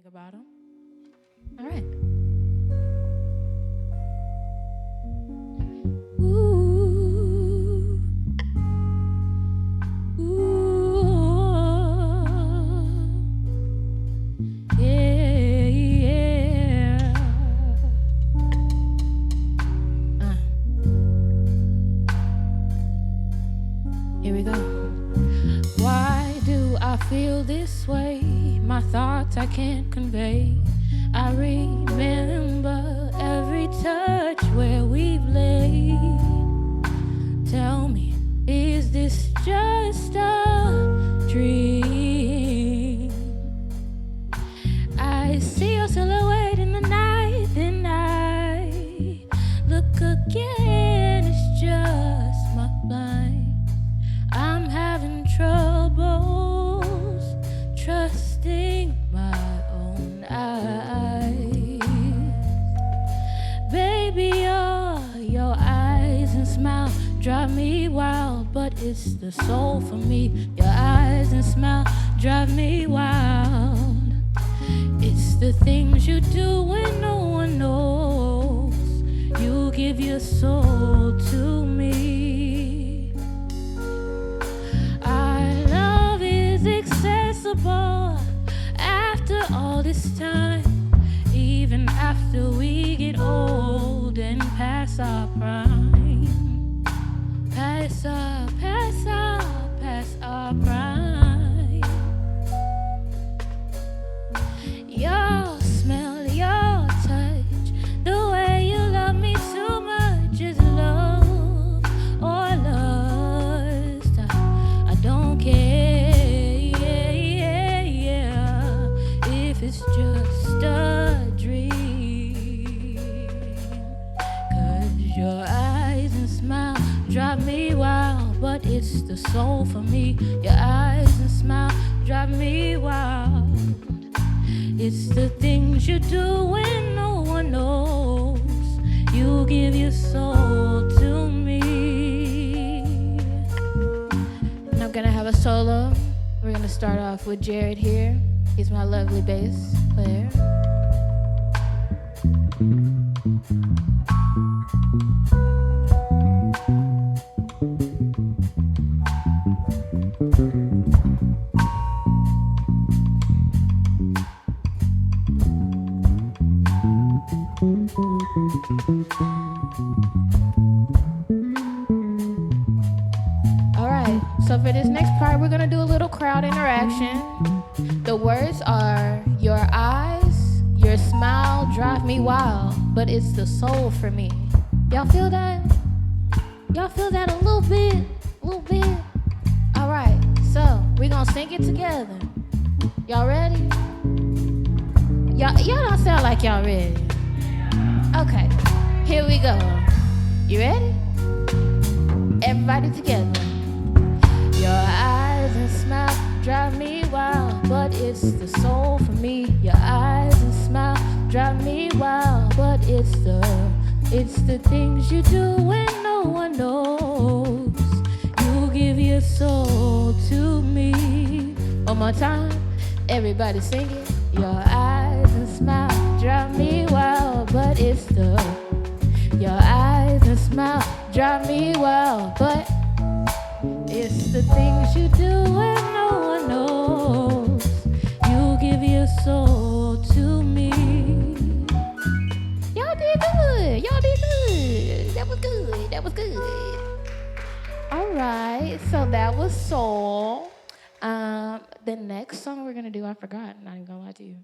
think about them. All right. Ooh. Ooh. Yeah, yeah. Here we go. Why do I feel this way? My thoughts I can't convey. I remember every touch where we've laid. Tell me, is this just a dream? I see your silhouette in the night, then I look again, it's just my blind. I'm having troubles trusting my own eyes. Baby, your eyes and smile drive me wild, but it's the soul for me. Your eyes and smile drive me wild. It's the things you do when no one knows. You give your soul to me. Our love is accessible after all this time, even after we get old and pass our prime. Pass our prime. Your smell, your touch, the way you love me too much is love or lust. I don't care, if it's just a dream. 'Cause your eyes and smile drive me wild, but it's the soul for me. Your eyes and smile drive me wild. It's the things you do when no one knows. You give your soul to me. And I'm gonna have a solo. We're gonna start off with Jared here. He's my lovely bass player. Alright, so for this next part, we're gonna do a little crowd interaction. The words are, your eyes, your smile drive me wild, but it's the soul for me. Y'all feel that? Y'all feel that a little bit? A little bit? Alright, so we're gonna sing it together. Y'all ready? Y'all don't sound like y'all ready. Okay, here we go. You ready? Everybody together. Your eyes and smile drive me wild, but it's the soul for me. Your eyes and smile drive me wild, but it's the things you do when no one knows. You give your soul to me. One more time, everybody sing it. Your eyes and smile drive me wild, but it's your eyes and smile drive me wild, but it's the things you do when no one knows. You give your soul to me. Y'all did good. Y'all did good. That was good. That was good. All right. So that was soul. The next song we're gonna do, I forgot. I'm not even gonna lie to you.